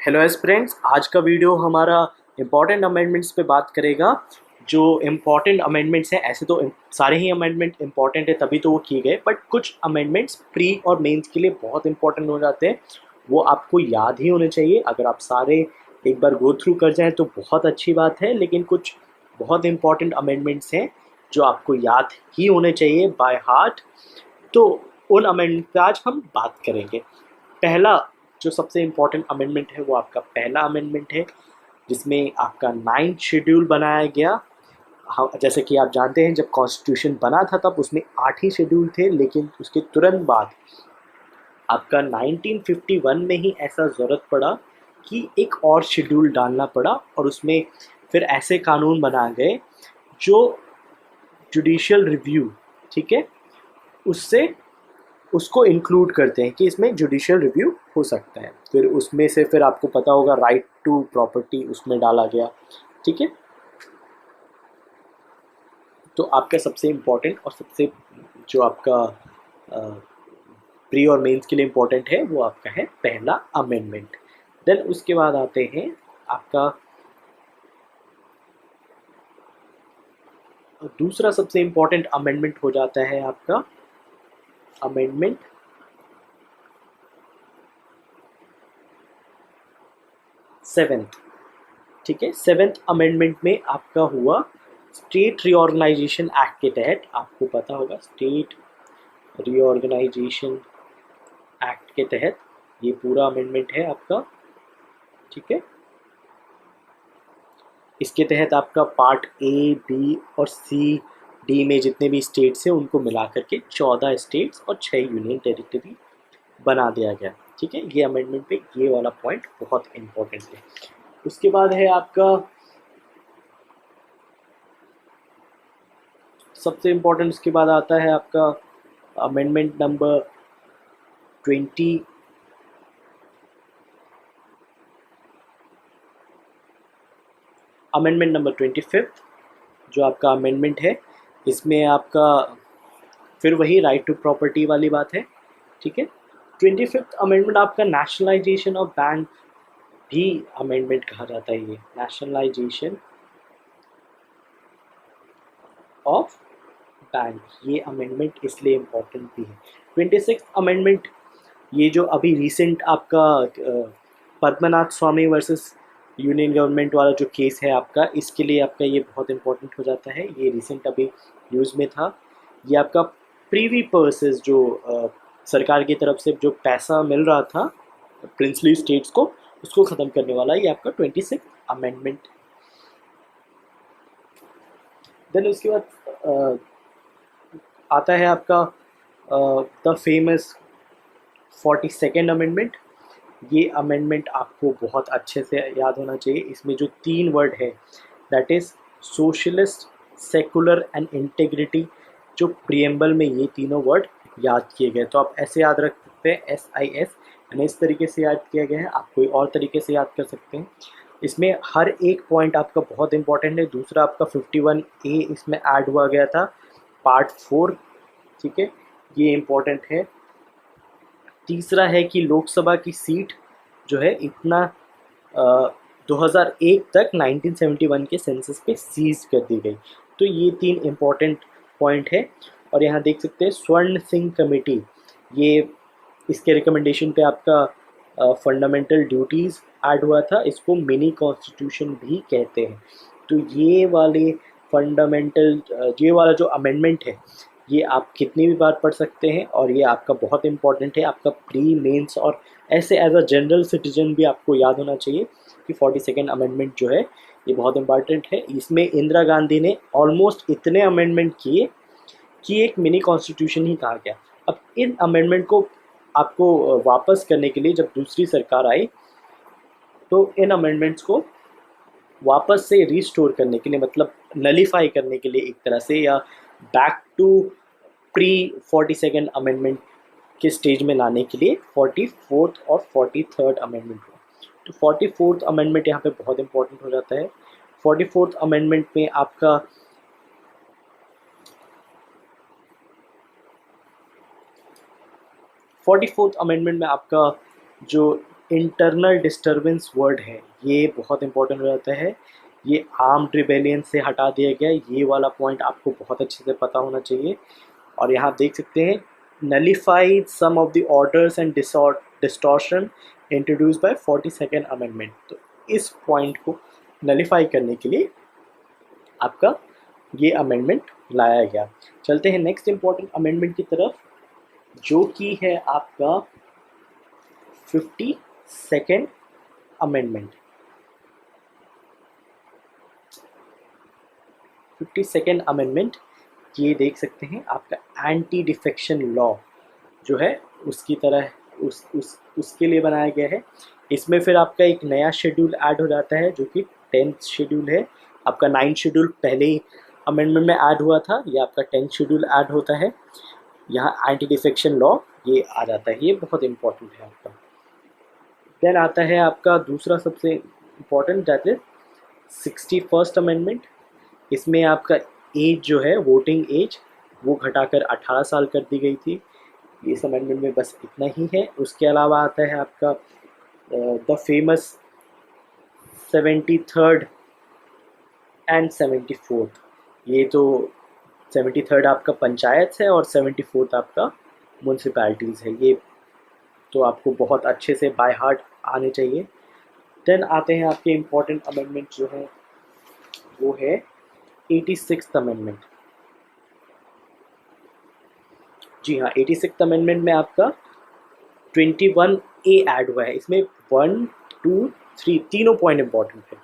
Hello aspirants, आज का video हमारा इम्पॉर्टेंट अमेंडमेंट्स पे बात करेगा। जो इम्पॉर्टेंट अमेंडमेंट्स हैं, ऐसे तो सारे ही अमेंडमेंट इम्पॉर्टेंट है तभी तो वो किए गए, बट कुछ अमेंडमेंट्स प्री और मेंस के लिए बहुत इंपॉर्टेंट हो जाते हैं। वो आपको याद ही होने चाहिए। अगर आप सारे एक बार गो थ्रू कर जाएं तो बहुत अच्छी बात है, लेकिन कुछ बहुत इंपॉर्टेंट अमेंडमेंट्स हैं जो आपको याद ही होने चाहिए बाय हार्ट। तो उन अमेंडमेंट पे आज हम बात करेंगे। पहला जो सबसे इम्पोर्टेंट अमेंडमेंट है वो आपका पहला अमेंडमेंट है, जिसमें आपका 9th शेड्यूल बनाया गया। हाँ, जैसे कि आप जानते हैं जब कॉन्स्टिट्यूशन बना था तब उसमें 8 ही शेड्यूल थे, लेकिन उसके तुरंत बाद आपका 1951 में ही ऐसा ज़रूरत पड़ा कि एक और शेड्यूल डालना पड़ा, और उसमें फिर ऐसे कानून बनाए गए जो जुडिशियल रिव्यू, ठीक है, उससे उसको इंक्लूड करते हैं कि इसमें जुडिशियल रिव्यू हो सकता है। फिर उसमें से फिर आपको पता होगा राइट टू प्रॉपर्टी उसमें डाला गया, ठीक है। तो आपका सबसे इम्पोर्टेंट और सबसे जो आपका प्री और मेंस के लिए इम्पोर्टेंट है वो आपका है पहला अमेंडमेंट। देन उसके बाद आते हैं आपका दूसरा सबसे इम्पोर्टेंट अमेंडमेंट हो जाता है आपका अमेंडमेंट 7th, ठीक है। 7th अमेंडमेंट में आपका हुआ स्टेट रीऑर्गेनाइजेशन एक्ट के तहत, आपको पता होगा स्टेट रीऑर्गेनाइजेशन एक्ट के तहत ये पूरा अमेंडमेंट है आपका, ठीक है। इसके तहत आपका पार्ट ए, बी और सी, डी में जितने भी स्टेट्स हैं उनको मिला करके 14 स्टेट्स और 6 यूनियन टेरिटरी बना दिया गया, ठीक है। ये अमेंडमेंट पे ये वाला पॉइंट बहुत इंपॉर्टेंट है। उसके बाद है आपका सबसे इम्पोर्टेंट, उसके बाद आता है आपका अमेंडमेंट नंबर 20, अमेंडमेंट नंबर 25 जो आपका अमेंडमेंट है। इसमें आपका फिर वही राइट टू प्रॉपर्टी वाली बात है, ठीक है। 25th अमेंडमेंट आपका नेशनलाइजेशन ऑफ बैंक भी अमेंडमेंट कहा जाता है। ये नेशनलाइजेशन ऑफ बैंक, ये अमेंडमेंट इसलिए इम्पोर्टेंट भी है। 26th अमेंडमेंट, ये जो अभी रिसेंट आपका पद्मनाथ स्वामी वर्सेस यूनियन गवर्नमेंट वाला जो केस है आपका, इसके लिए आपका ये बहुत इंपॉर्टेंट हो जाता है। ये रिसेंट अभी न्यूज़ में था। ये आपका प्रीवी पर्सेस जो सरकार की तरफ से जो पैसा मिल रहा था प्रिंसली स्टेट्स को, उसको ख़त्म करने वाला ये आपका 26th अमेंडमेंट। देन उसके बाद आता है आपका द फेमस 42nd अमेंडमेंट। ये अमेंडमेंट आपको बहुत अच्छे से याद होना चाहिए। इसमें जो 3 वर्ड है, that is socialist, secular and integrity. जो प्रियम्बल में ये तीनों वर्ड याद किए गए, तो आप ऐसे याद रख सकते हैं SIS, यानी इस तरीके से याद किया गया है। आप कोई और तरीके से याद कर सकते हैं। इसमें हर एक पॉइंट आपका बहुत इंपॉर्टेंट है। दूसरा आपका 51A इसमें ऐड हुआ गया था, पार्ट 4, ठीक है, ये इम्पोर्टेंट है। तीसरा है कि लोकसभा की सीट जो है इतना 2001 तक 1971 के सेंसस पे सीज कर दी गई। तो ये 3 इम्पोर्टेंट पॉइंट है। और यहाँ देख सकते हैं स्वर्ण सिंह कमेटी, ये इसके रिकमेंडेशन पे आपका फंडामेंटल ड्यूटीज़ ऐड हुआ था। इसको मिनी कॉन्स्टिट्यूशन भी कहते हैं। तो ये वाले फंडामेंटल ये वाला जो अमेंडमेंट है, ये आप कितनी भी बार पढ़ सकते हैं, और ये आपका बहुत इंपॉर्टेंट है। आपका प्री मेंस और ऐसे एज अ जनरल सिटीजन भी आपको याद होना चाहिए कि 42nd अमेंडमेंट जो है ये बहुत इंपॉर्टेंट है। इसमें इंदिरा गांधी ने ऑलमोस्ट इतने अमेंडमेंट किए कि एक मिनी कॉन्स्टिट्यूशन ही कहा गया। अब इन अमेंडमेंट को आपको वापस करने के लिए जब दूसरी सरकार आई, तो इन अमेंडमेंट्स को वापस से रिस्टोर करने के लिए, मतलब नलीफाई करने के लिए एक तरह से, या back to pre 42nd amendment के स्टेज में लाने के लिए 44th और 43rd अमेंडमेंट हुआ। तो 44th अमेंडमेंट यहाँ पे बहुत इंपॉर्टेंट हो जाता है। 44th अमेंडमेंट में आपका 44th अमेंडमेंट में आपका जो इंटरनल डिस्टर्बेंस वर्ड है, ये बहुत इंपॉर्टेंट हो जाता है। ये आर्म्ड रिबेलियन से हटा दिया गया, ये वाला पॉइंट आपको बहुत अच्छे से पता होना चाहिए। और यहाँ आप देख सकते हैं, nullified some of the orders and distortion introduce by 42nd amendment. तो इस पॉइंट को नलिफाई करने के लिए आपका ये अमेंडमेंट लाया गया। चलते हैं नेक्स्ट इम्पॉर्टेंट अमेंडमेंट की तरफ, जो कि है आपका 52nd अमेंडमेंट। 52nd अमेंडमेंट ये देख सकते हैं, आपका एंटी डिफेक्शन लॉ जो है उसकी तरह उसके लिए बनाया गया है। इसमें फिर आपका एक नया शेड्यूल ऐड हो जाता है, जो कि 10th शेड्यूल है। आपका 9th शेड्यूल पहले ही अमेंडमेंट में ऐड हुआ था, ये आपका 10th शेड्यूल ऐड होता है। यहाँ एंटी डिफेक्शन लॉ ये आ जाता है, ये बहुत इंपॉर्टेंट है आपका। देन आता है आपका दूसरा सबसे important, that is 61st amendment. इसमें आपका एज जो है, वोटिंग एज, वो घटाकर 18 साल कर दी गई थी। इस अमेंडमेंट में बस इतना ही है। उसके अलावा आता है आपका the famous 73rd and 74th। ये तो 73rd आपका पंचायत है और 74th आपका म्यूनसिपैलिटीज़ है। ये तो आपको बहुत अच्छे से बाय हार्ट आने चाहिए। देन आते हैं आपके इम्पोर्टेंट अमेंडमेंट जो है, वो है 86th अमेंडमेंट। जी हाँ, 86th अमेंडमेंट में आपका 21A ऐड हुआ है। इसमें 1, 2, 3 तीनों पॉइंट इम्पोर्टेंट है।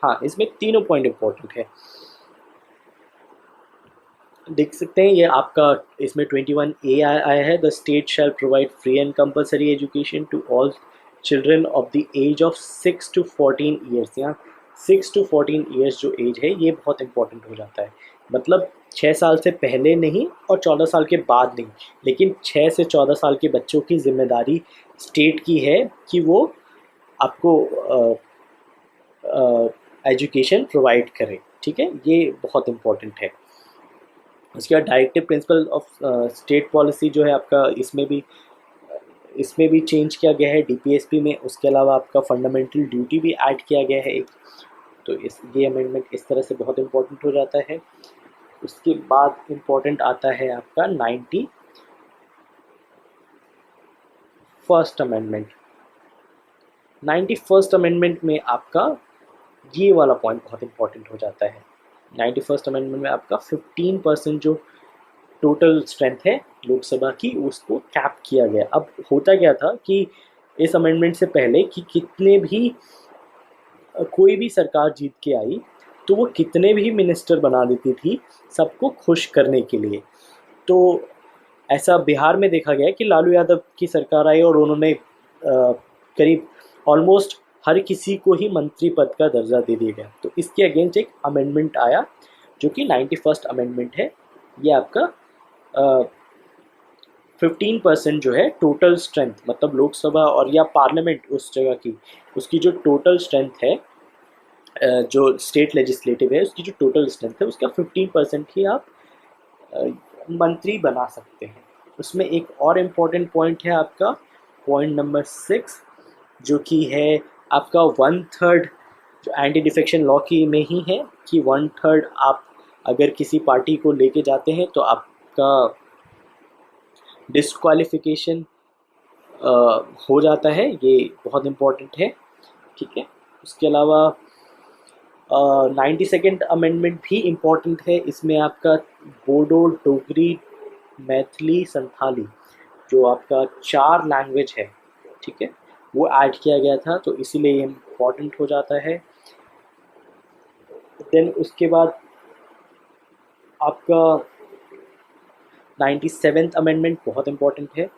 हाँ, इसमें तीनों पॉइंट इम्पोर्टेंट है, देख सकते हैं। ये आपका इसमें 21A आया है, the state shall provide free and compulsory education to all children of the age of 6 to 14 years. यहाँ 6 to 14 ईयर्स जो एज है, ये बहुत इंपॉर्टेंट हो जाता है। मतलब 6 साल से पहले नहीं और 14 साल के बाद नहीं, लेकिन 6 से 14 साल के बच्चों की जिम्मेदारी स्टेट की है कि वो आपको एजुकेशन प्रोवाइड करें। ठीक है, ये बहुत इंपॉर्टेंट है। उसके बाद directive principle of state policy जो है आपका, इसमें भी चेंज किया गया है डीपीएसपी में। उसके अलावा आपका फंडामेंटल ड्यूटी भी ऐड किया गया है एक। तो ये अमेंडमेंट इस तरह से बहुत इंपॉर्टेंट हो जाता है। उसके बाद इंपॉर्टेंट आता है आपका 91st अमेंडमेंट। 91st अमेंडमेंट में आपका ये वाला पॉइंट बहुत इंपॉर्टेंट हो जाता है। 91st अमेंडमेंट में आपका 15% जो टोटल स्ट्रेंथ है लोकसभा की, उसको कैप किया गया। अब होता क्या था कि इस अमेंडमेंट से पहले कि कितने भी कोई भी सरकार जीत के आई तो वो कितने भी मिनिस्टर बना देती थी सबको खुश करने के लिए। तो ऐसा बिहार में देखा गया कि लालू यादव की सरकार आई और उन्होंने करीब ऑलमोस्ट हर किसी को ही मंत्री पद का दर्जा दे दिया गया। तो इसके अगेंस्ट एक अमेंडमेंट आया जो कि 91st अमेंडमेंट है। ये आपका 15% जो है टोटल स्ट्रेंथ, मतलब लोकसभा और या पार्लियामेंट उस जगह की, उसकी जो टोटल स्ट्रेंथ है, जो स्टेट लेजिस्लेटिव है उसकी जो टोटल स्ट्रेंथ है, उसका 15% ही आप मंत्री बना सकते हैं। उसमें एक और इम्पॉर्टेंट पॉइंट है आपका पॉइंट नंबर 6, जो कि है आपका 1/3 जो एंटी डिफेक्शन लॉ की में ही है कि 1/3 आप अगर किसी पार्टी को लेके जाते हैं तो आपका डिस्क्वालिफिकेशन हो जाता है। ये बहुत इम्पॉर्टेंट है। ठीक है, उसके अलावा 92nd अमेंडमेंट भी इम्पॉर्टेंट है। इसमें आपका बोडो, डोगरी, मैथिली, संथाली जो आपका 4 लैंग्वेज है, ठीक है, वो ऐड किया गया था, तो इसीलिए ये इम्पॉर्टेंट हो जाता है। देन उसके बाद आपका 97th अमेंडमेंट बहुत इम्पॉर्टेंट है।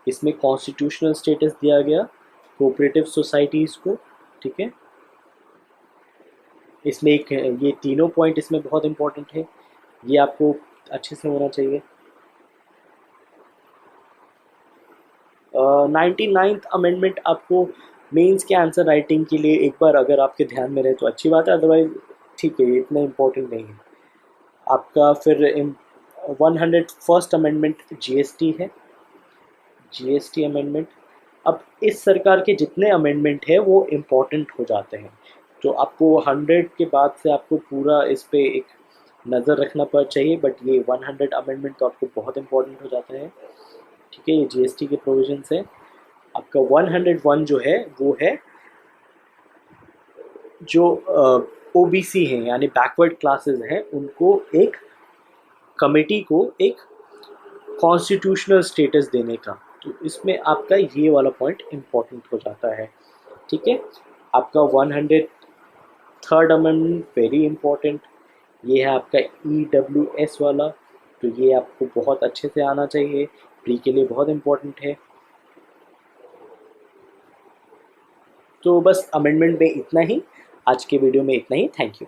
इसमें कॉन्स्टिट्यूशनल स्टेटस दिया गया कोऑपरेटिव सोसाइटीज़ को। ठीक है, इसमें एक ये तीनों पॉइंट इसमें बहुत इम्पॉर्टेंट है, ये आपको अच्छे से होना चाहिए। 99th अमेंडमेंट आपको मेंस के आंसर राइटिंग के लिए एक बार अगर आपके ध्यान में रहे तो अच्छी बात है, अदरवाइज ठीक है, इतना इम्पोर्टेंट नहीं है आपका। फिर 101st अमेंडमेंट जीएसटी है, जीएसटी अमेंडमेंट। अब इस सरकार के जितने अमेंडमेंट है वो इम्पोर्टेंट हो जाते हैं, तो आपको 100 के बाद से आपको पूरा इस पे एक नज़र रखना पड़ चाहिए, बट ये 100 अमेंडमेंट तो आपको बहुत इम्पोर्टेंट हो जाता है। ठीक है, ये जीएसटी के प्रोविजंस है। आपका 101 जो है वो है जो ओबीसी हैं यानी बैकवर्ड क्लासेस हैं, उनको एक कमेटी को एक कॉन्स्टिट्यूशनल स्टेटस देने का। तो इसमें आपका ये वाला पॉइंट इम्पोर्टेंट हो जाता है। ठीक है, आपका 103rd अमेंडमेंट वेरी इंपॉर्टेंट, ये है आपका EWS वाला। तो ये आपको बहुत अच्छे से आना चाहिए, प्री के लिए बहुत इम्पोर्टेंट है। तो बस अमेंडमेंट में इतना ही, आज के वीडियो में इतना ही। Thank you.